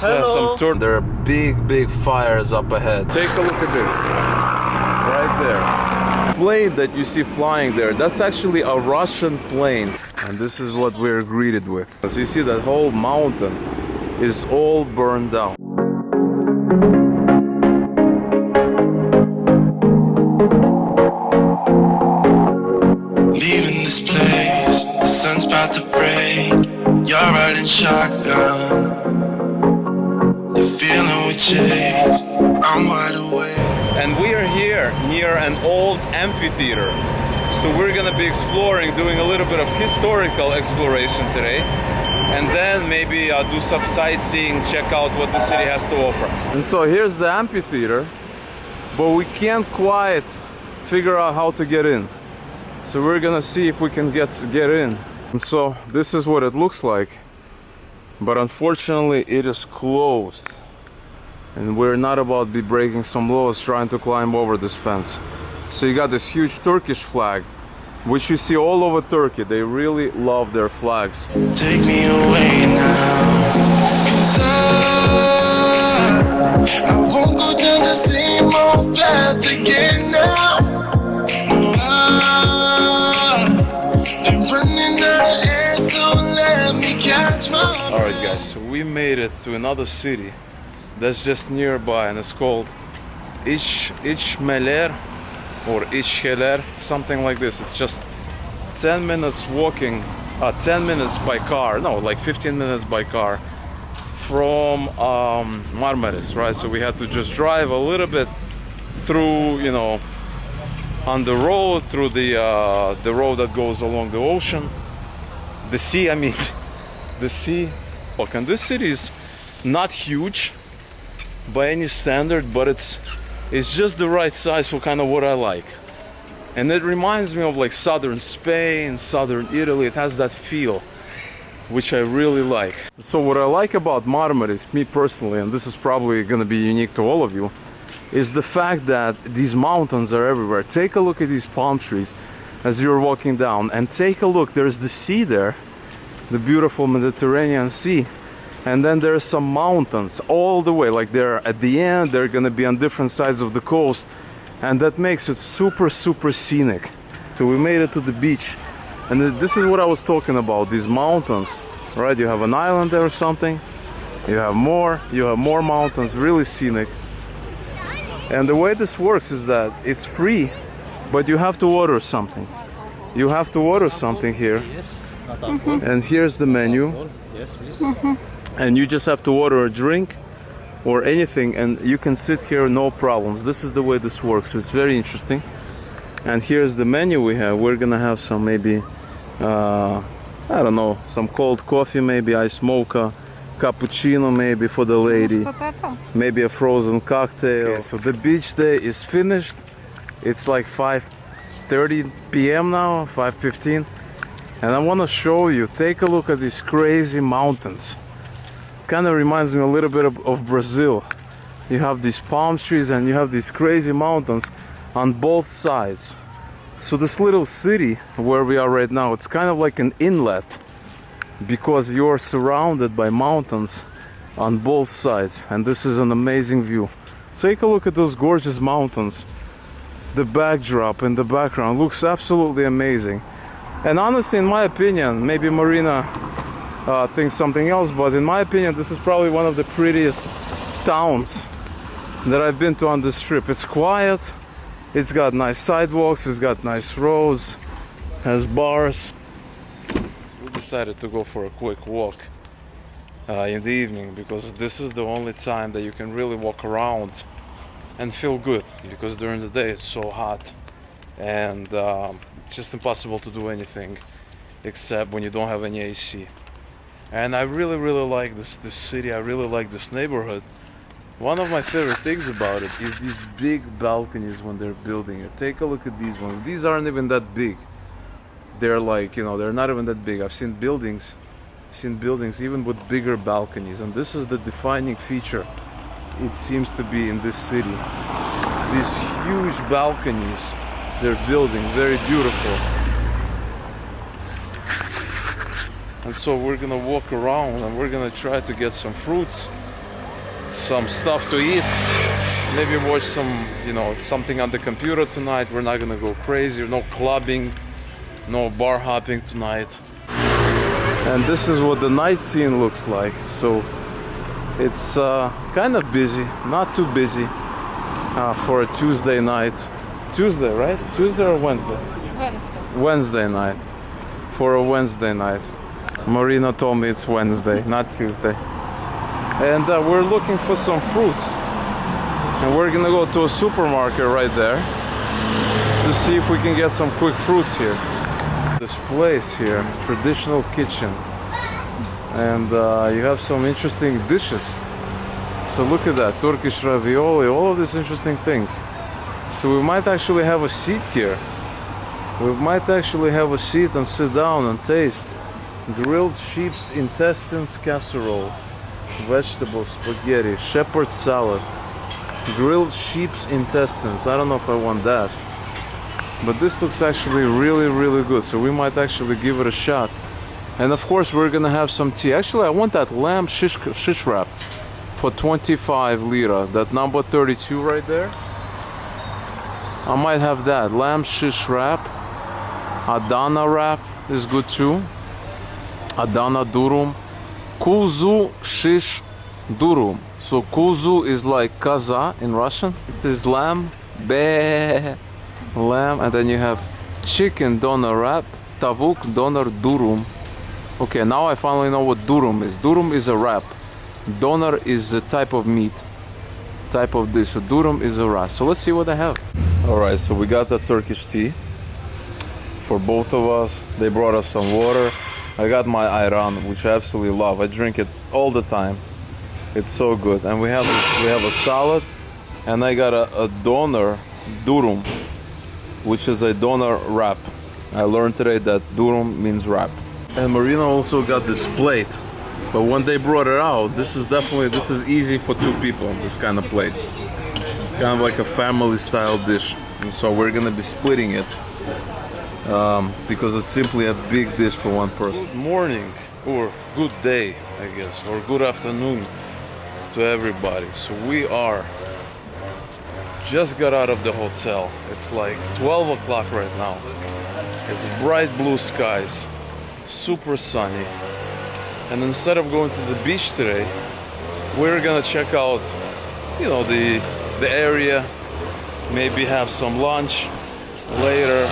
Hello. There are big fires up ahead. Take a look at this. Right there. Plane that you see flying there, that's actually a Russian plane. And this is what we're greeted with. As you see, that whole mountain is all burned down. Leaving this place, the sun's about to break. You're riding shotgun. The feeling we chased, I'm wide awake. And we are here near an old amphitheater. So we're gonna be exploring, doing a little bit of historical exploration today. And then maybe do some sightseeing, check out what the city has to offer. And so here's the amphitheater, but we can't quite figure out how to get in. So we're gonna see if we can get in. And so this is what it looks like. But unfortunately it is closed. And we're not about to be breaking some laws trying to climb over this fence. So you got this huge Turkish flag, which you see all over Turkey. They really love their flags. Take me away now, 'cause I won't go down the same old path again now. No, I've been running out of air, so let me catch my breath. Alright guys, so we made it to another city that's just nearby, and it's called İçmeler or İçkeler, something like this. It's just 10 minutes walking, 10 minutes by car, no, like 15 minutes by car from Marmaris, right? So we had to just drive a little bit through, you know, on the road, through the road that goes along the ocean, the sea, I mean, the sea. Look, and this city is not huge by any standard, but it's just the right size for kind of what I like. And it reminds me of like southern Spain, southern Italy. It has that feel, which I really like. So what I like about Marmaris, me personally, and this is probably going to be unique to all of you, is the fact that these mountains are everywhere. Take a look at these palm trees as you're walking down, and take a look, there's the sea there, the beautiful Mediterranean Sea. And then there's some mountains all the way, like they're at the end, they're gonna be on different sides of the coast, and that makes it super scenic. So we made it to the beach, and this is what I was talking about, these mountains, right? You have an island there or something, you have more mountains, really scenic. And the way this works is that it's free, but you have to order something. You have to order something here. And here's the menu. And you just have to order a drink or anything, and you can sit here no problems. This is the way this works. So it's very interesting. And here's the menu we have. We're gonna have some maybe I don't know, some cold coffee, maybe ice mocha, cappuccino maybe for the lady, maybe a frozen cocktail. Okay, so the beach day is finished. It's like 5:30 p.m. now, 5:15, and I want to show you, take a look at these crazy mountains. Kind of reminds me a little bit of Brazil. You have these palm trees and you have these crazy mountains on both sides. So this little city where we are right now, it's kind of like an inlet, because you're surrounded by mountains on both sides, and this is an amazing view. Take a look at those gorgeous mountains. The backdrop in the background looks absolutely amazing. And honestly, in my opinion, maybe Marina thinks something else, but in my opinion, this is probably one of the prettiest towns that I've been to on this trip. It's quiet, it's got nice sidewalks, it's got nice roads, has bars. We decided to go for a quick walk in the evening, because this is the only time that you can really walk around and feel good, because during the day it's so hot and it's just impossible to do anything except when you don't have any AC. And I really like this city. I really like this neighborhood. One of my favorite things about it is these big balconies when they're building it. Take a look at these ones. These aren't even that big. They're like, you know, they're not even that big. I've seen buildings even with bigger balconies, and this is the defining feature, it seems to be, in this city. These huge balconies they're building, very beautiful. And so we're gonna walk around and we're gonna try to get some fruits some stuff to eat. Maybe watch some, something on the computer tonight. We're not gonna go crazy. No clubbing, no bar hopping tonight. And this is what the night scene looks like. So it's kind of busy, not too busy for a Tuesday night. Tuesday, right? Tuesday or Wednesday? Wednesday night. For a Wednesday night. Marina told me it's Wednesday, not Tuesday. And we're looking for some fruits. And we're gonna go to a supermarket right there to see if we can get some quick fruits here. This place here, traditional kitchen. And you have some interesting dishes. So look at that, Turkish ravioli, all of these interesting things. So we might actually have a seat here. We might actually have a seat and sit down and taste. Grilled sheep's intestines casserole, vegetable spaghetti, shepherd's salad, grilled sheep's intestines. I don't know if I want that. But this looks actually really, really good. So we might actually give it a shot. And of course we're gonna have some tea. Actually, I want that lamb shish wrap for 25 lira. That number 32 right there. I might have that. Lamb shish wrap. Adana wrap is good too. Adana durum. Kuzu shish durum. So kuzu is like kaza in Russian. It is lamb. Be lamb. And then you have chicken doner wrap. Tavuk doner durum. Okay, now I finally know what durum is. Durum is a wrap. Doner is a type of meat, type of dish. So durum is a wrap. So let's see what I have. All right, so we got the Turkish tea for both of us. They brought us some water. I got my ayran, which I absolutely love. I drink it all the time. It's so good. And we have a salad, and I got a doner durum, which is a doner wrap. I learned today that durum means wrap. And Marina also got this plate. But when they brought it out, this is easy for two people, this kind of plate. Kind of like a family style dish. And so we're gonna be splitting it because it's simply a big dish for one person. Good morning, or good day, I guess, or good afternoon to everybody. So we just got out of the hotel. It's like 12 o'clock right now. It's bright blue skies, super sunny. And instead of going to the beach today, we're gonna check out, the area, maybe have some lunch later,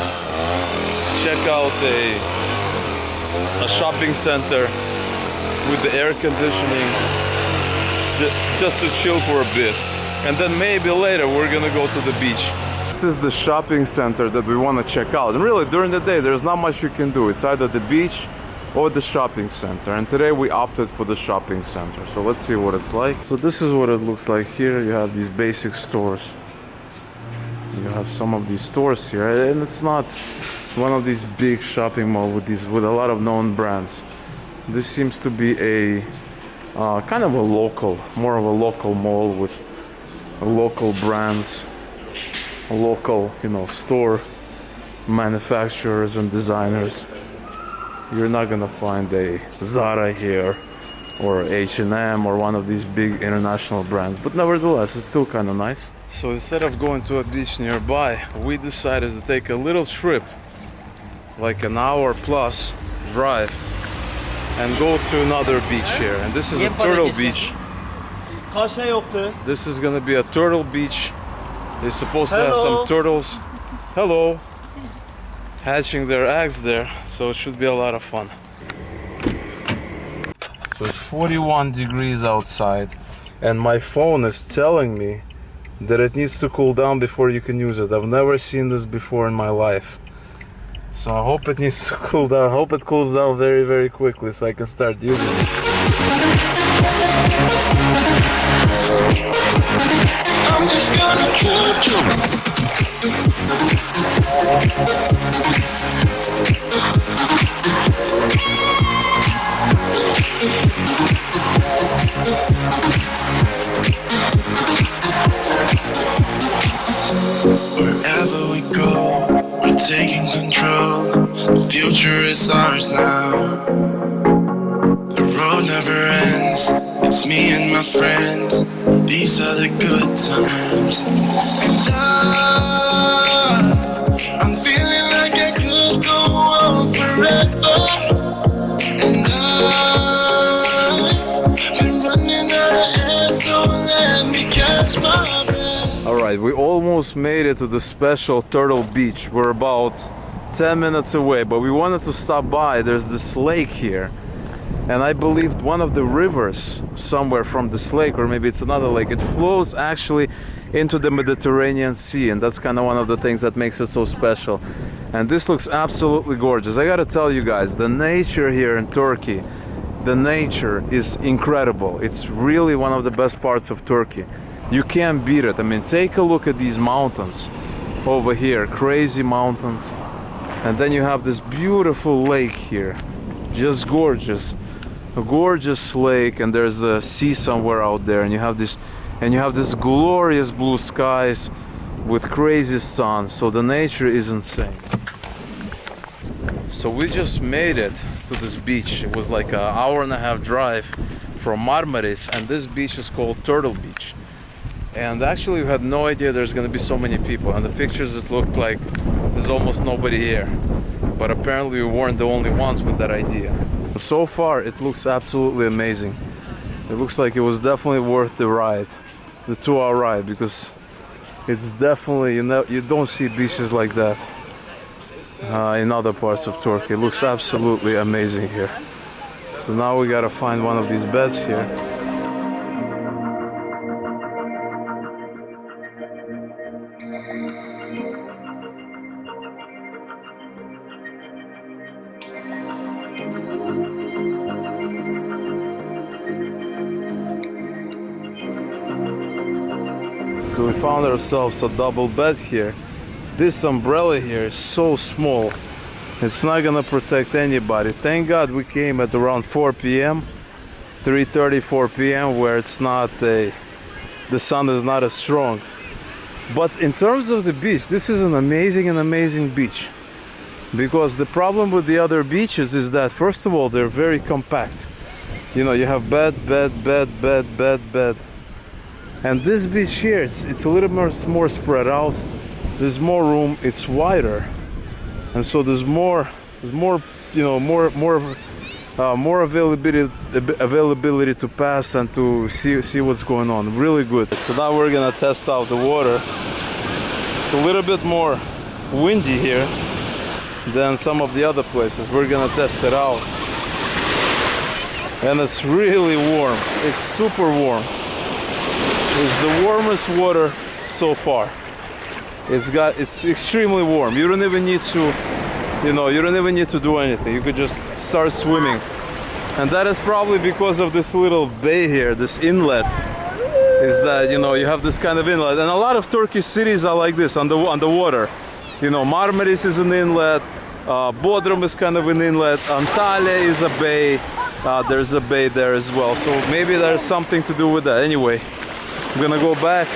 check out a shopping center with the air conditioning, just to chill for a bit. And then maybe later we're gonna go to the beach. This is the shopping center that we want to check out. And really, during the day, there's not much you can do. It's either the beach or the shopping center, and today we opted for the shopping center. So let's see what it's like. So this is what it looks like here. You have these basic stores. You have some of these stores here, and it's not one of these big shopping malls with a lot of known brands. This seems to be a kind of more of a local mall with local brands, local store manufacturers and designers. You're not gonna find a Zara here or H&M or one of these big international brands, but nevertheless it's still kind of nice. So instead of going to a beach nearby, we decided to take a little trip, like an hour plus drive, and go to another beach here. And this is a turtle beach. This is gonna be a turtle beach. They're supposed to have some turtles. Hello. Hatching their eggs there, so it should be a lot of fun. So it's 41 degrees outside, and my phone is telling me that it needs to cool down before you can use it. I've never seen this before in my life. So I hope it needs to cool down. I hope it cools down very, very quickly so I can start using it. I'm just gonna drive you. Wherever we go, we're taking control. The future is ours now. The road never ends. It's me and my friends. These are the good times. And I'm feeling like I could go on forever. And I've been running out of air, so let me catch my breath. All right, we almost made it to the special Turtle Beach. We're about 10 minutes away, but we wanted to stop by. There's this lake here, and I believe one of the rivers somewhere from this lake, or maybe it's another lake, it flows actually into the Mediterranean Sea, and that's kind of one of the things that makes it so special. And this looks absolutely gorgeous. I gotta tell you guys, the nature here in Turkey, the nature is incredible. It's really one of the best parts of Turkey. You can't beat it. I mean, take a look at these mountains over here, crazy mountains. And then you have this beautiful lake here, just gorgeous, a gorgeous lake, and there's a sea somewhere out there, and you have this glorious blue skies with crazy sun. So the nature is insane. So we just made it to this beach. It was like an hour-and-a-half drive from Marmaris, and this beach is called Turtle Beach. And actually we had no idea there's gonna be so many people. And the pictures, it looked like there's almost nobody here. But apparently we weren't the only ones with that idea. So far it looks absolutely amazing. It looks like it was definitely worth the ride, the 2-hour ride, because it's definitely, you don't see beaches like that in other parts of Turkey. It looks absolutely amazing here. So now we gotta find one of these beds here. So we found ourselves a double bed here. This umbrella here is so small. It's not gonna protect anybody. Thank God we came at around 4 p.m. 3:30, 4 p.m. where it's not the sun is not as strong. But in terms of the beach, this is an amazing beach. Because the problem with the other beaches is that, first of all, they're very compact. You know, you have bed. And this beach here, it's a little more spread out. There's more room, it's wider. And so there's more availability to pass and to see what's going on. Really good. So now we're gonna test out the water. It's a little bit more windy here than some of the other places. We're gonna test it out. And it's really warm. It's super warm. It's the warmest water so far. It's extremely warm. You don't even need to, you don't even need to do anything. You could just start swimming. And that is probably because of this little bay here, this inlet. Is that, you have this kind of inlet. And a lot of Turkish cities are like this, on the water. Marmaris is an inlet. Bodrum is kind of an inlet. Antalya is a bay. There's a bay there as well. So maybe there's something to do with that. Anyway, I'm gonna go back,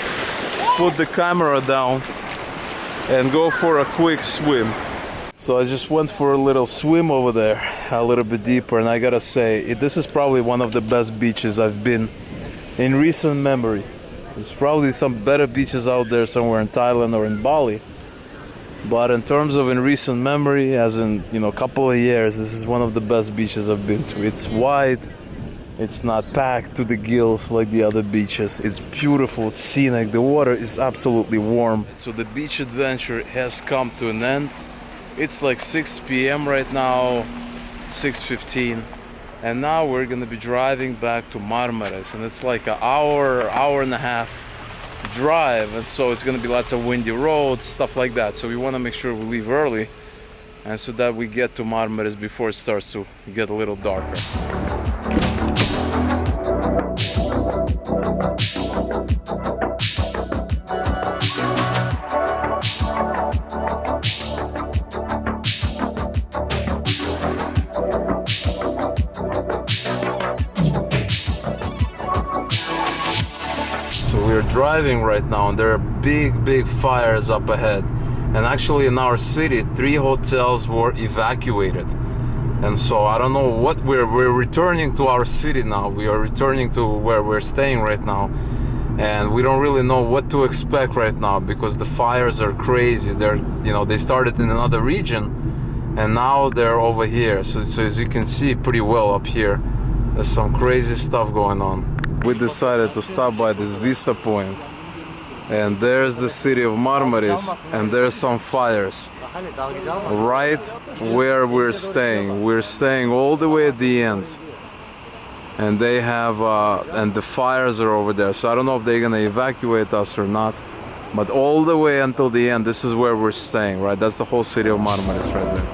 put the camera down, and go for a quick swim. So I just went for a little swim over there, a little bit deeper, and I gotta say, this is probably one of the best beaches I've been in recent memory. There's probably some better beaches out there somewhere in Thailand or in Bali. But in terms of in recent memory, as in, a couple of years, this is one of the best beaches I've been to. It's wide. It's not packed to the gills like the other beaches. It's beautiful, it's scenic. The water is absolutely warm. So the beach adventure has come to an end. It's like 6 p.m. right now, 6:15. And now we're gonna be driving back to Marmaris. And it's like an hour and a half drive. And so it's gonna be lots of windy roads, stuff like that. So we wanna make sure we leave early, and so that we get to Marmaris before it starts to get a little darker. We're driving right now, and there are big fires up ahead. And actually in our city, 3 hotels were evacuated. And so I don't know what we're returning to our city now. We are returning to where we're staying right now, and we don't really know what to expect right now because the fires are crazy. They started in another region and now they're over here. So as you can see pretty well up here, there's some crazy stuff going on. We decided to stop by this vista point, and there's the city of Marmaris, and there's some fires right where we're staying. We're staying all the way at the end, and they have and the fires are over there. So I don't know if they're gonna evacuate us or not, but all the way until the end, this is where we're staying, right? That's the whole city of Marmaris right there.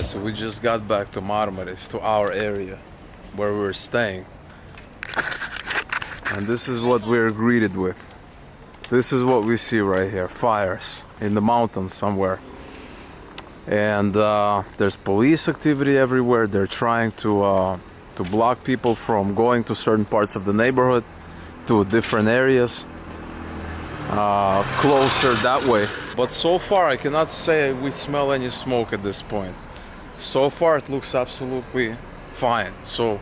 So we just got back to Marmaris, to our area where we're staying, and this is what we're greeted with. This is what we see right here: fires in the mountains somewhere, and there's police activity everywhere. They're trying to block people from going to certain parts of the neighborhood, to different areas closer that way. But so far I cannot say we smell any smoke at this point. So far it looks absolutely fine. So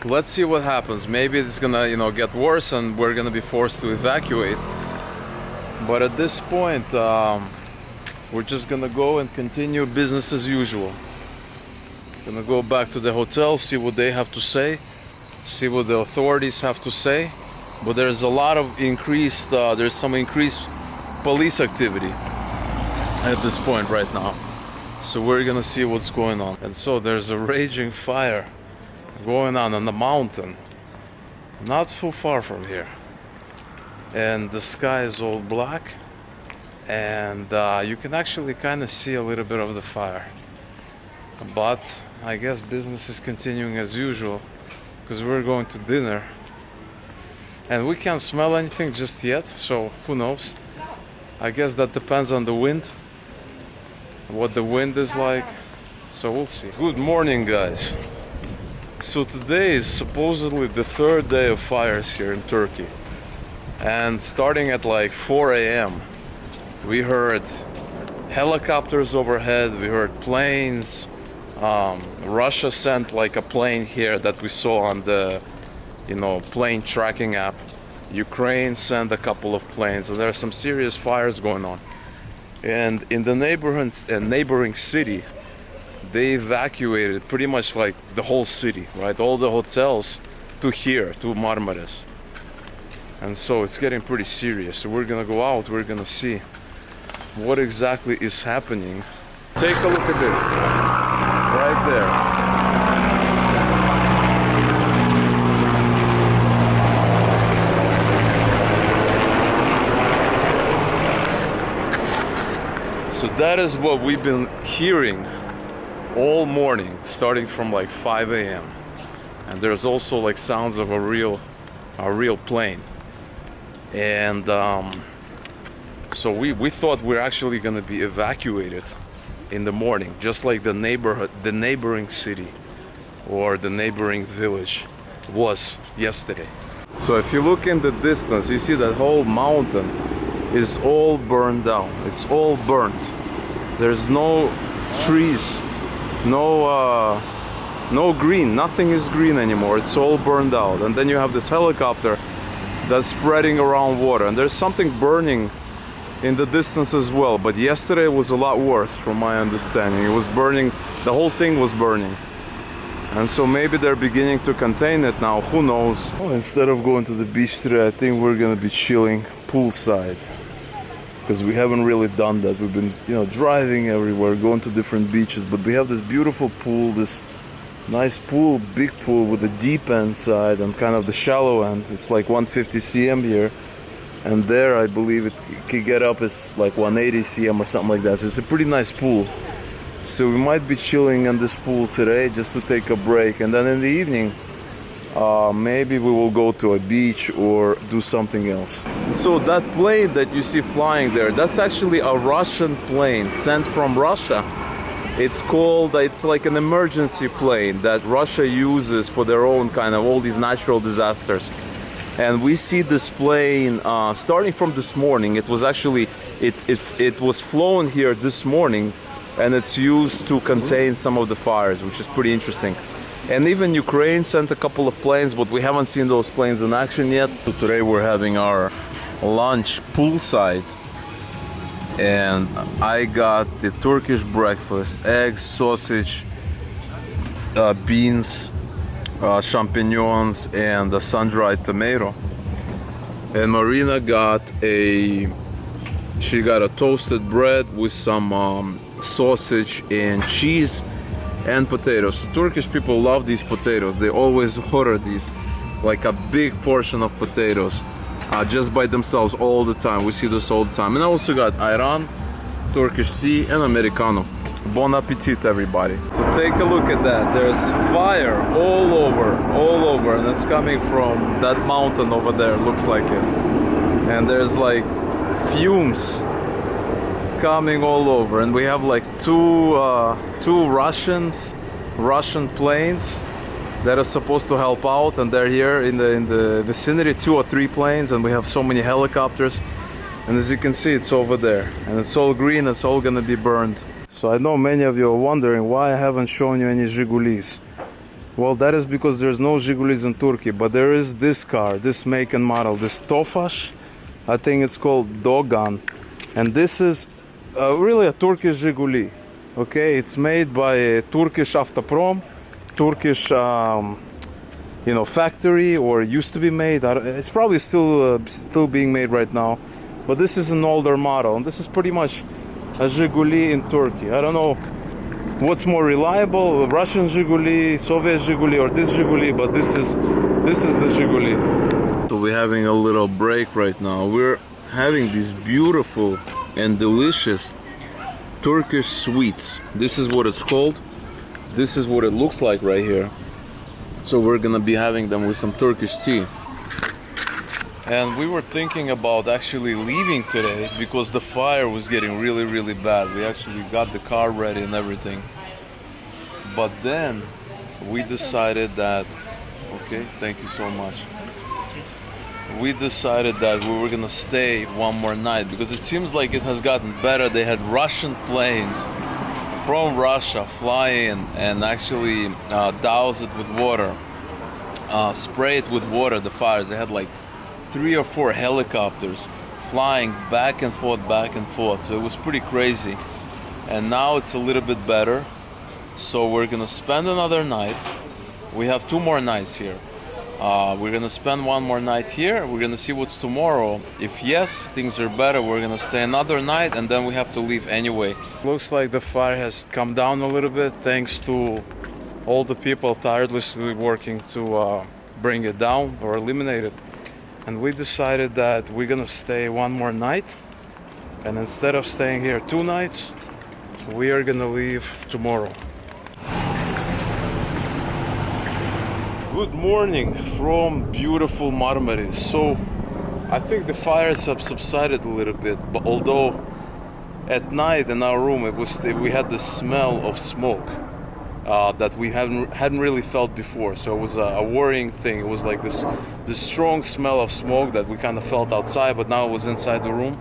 let's see what happens. Maybe it's gonna get worse and we're gonna be forced to evacuate. But at this point we're just gonna go and continue business as usual. Gonna go back to the hotel, see what they have to say, see what the authorities have to say. But there's a lot of increased there's some increased police activity at this point right now. So we're gonna see what's going on. And so there's a raging fire going on the mountain, not too far from here. And the sky is all black, and you can actually kind of see a little bit of the fire. But I guess business is continuing as usual, because we're going to dinner. And we can't smell anything just yet, so who knows? I guess that depends on the wind, what the wind is like, so we'll see. Good morning, guys. So today is supposedly the third day of fires here in Turkey, and starting at like 4 a.m. we heard helicopters overhead, we heard planes. Russia sent like a plane here that we saw on the plane tracking app. Ukraine sent a couple of planes, and there are some serious fires going on. And in the neighboring city, they evacuated pretty much like the whole city, right? All the hotels to here, to Marmaris. And so it's getting pretty serious. So we're gonna go out, we're gonna see what exactly is happening. Take a look at this, right there. So that is what we've been hearing all morning, starting from like 5 a.m. And there's also like sounds of a real plane. And so we thought we're actually going to be evacuated in the morning, just like the neighboring city or the neighboring village was yesterday. So if you look in the distance, you see that whole mountain is all burned down. It's all burnt. There's no trees, no green. Nothing is green anymore. It's all burned out. And then you have this helicopter that's spreading around water, and there's something burning in the distance as well. But yesterday was a lot worse, from my understanding. It was burning. The whole thing was burning. And so maybe they're beginning to contain it now. Who knows? Well, instead of going to the beach today, I think we're gonna be chilling poolside, because we haven't really done that. We've been, driving everywhere, going to different beaches, but we have this beautiful pool, this nice pool, big pool with the deep end side and kind of the shallow end. It's like 150 cm here, and there I believe it could get up as like 180 cm or something like that. So it's a pretty nice pool. So we might be chilling in this pool today just to take a break, and then in the evening maybe we will go to a beach or do something else. So that plane that you see flying there, that's actually a Russian plane sent from Russia. It's like an emergency plane that Russia uses for their own kind of all these natural disasters. and we see this plane starting from this morning. It was actually it was flown here this morning, and it's used to contain some of the fires, which is pretty interesting. And even Ukraine sent a couple of planes, but we haven't seen those planes in action yet. So today we're having our lunch poolside, and I got the Turkish breakfast: eggs, sausage, beans, champignons, and a sun-dried tomato. And Marina got a toasted bread with some sausage and cheese and potatoes. So Turkish people love these potatoes. They always order these, like a big portion of potatoes, just by themselves all the time. We see this all the time. And I also got ayran, Turkish tea, and Americano. Bon appetit, everybody. So take a look at that. There's fire all over, and it's coming from that mountain over there, looks like it. And there's like fumes coming all over, and we have like two Russian planes that are supposed to help out, and they're here in the vicinity, 2 or 3 planes, and we have so many helicopters. And as you can see, it's over there, and it's all green. It's all gonna be burned. So I know many of you are wondering why I haven't shown you any Zhigulis. Well, that is because there's no Zhigulis in Turkey, but there is this car, this make and model, this Tofaş. I think it's called Dogan, and this is really a Turkish Zhiguli. Okay, it's made by a Turkish Автопrom, Turkish factory, or used to be made. It's probably still being made right now, but this is an older model, and this is pretty much a Zhiguli in Turkey. I don't know what's more reliable, Russian Zhiguli, Soviet Zhiguli, or this Zhiguli, but this is the Zhiguli. So we're having a little break right now. We're having these beautiful and delicious Turkish sweets. This is what it's called. This is what it looks like right here. So we're gonna be having them with some Turkish tea. And we were thinking about actually leaving today because the fire was getting really, really bad. We actually got the car ready and everything. But then we decided that, okay, thank you so much. We decided that we were gonna stay one more night because it seems like it has gotten better. They had Russian planes from Russia fly in and actually douse it with water, spray it with water, the fires. They had like 3 or 4 helicopters flying back and forth. So it was pretty crazy. And now it's a little bit better. So we're gonna spend another night. We have 2 more nights here. We're gonna spend 1 more night here. We're gonna see what's tomorrow. If yes, things are better, we're gonna stay another night, and then we have to leave anyway. Looks like the fire has come down a little bit thanks to all the people tirelessly working to bring it down or eliminate it. And we decided that we're gonna stay 1 more night, and instead of staying here 2 nights, we are gonna leave tomorrow. Good morning from beautiful Marmaris. So I think the fires have subsided a little bit, but although at night in our room we had the smell of smoke that we hadn't really felt before. So it was a worrying thing. It was like this strong smell of smoke that we kind of felt outside, but now it was inside the room.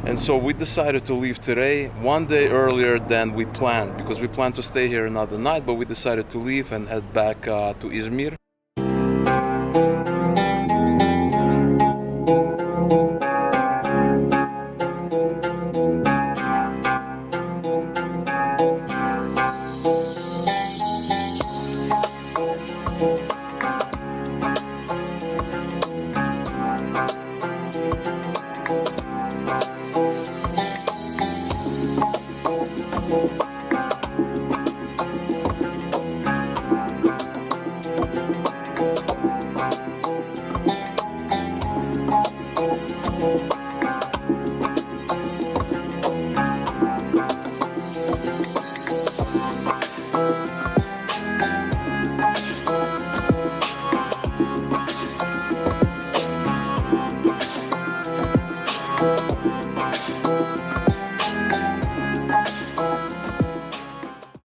And so we decided to leave today 1 day earlier than we planned, because we planned to stay here another night, but we decided to leave and head back to Izmir.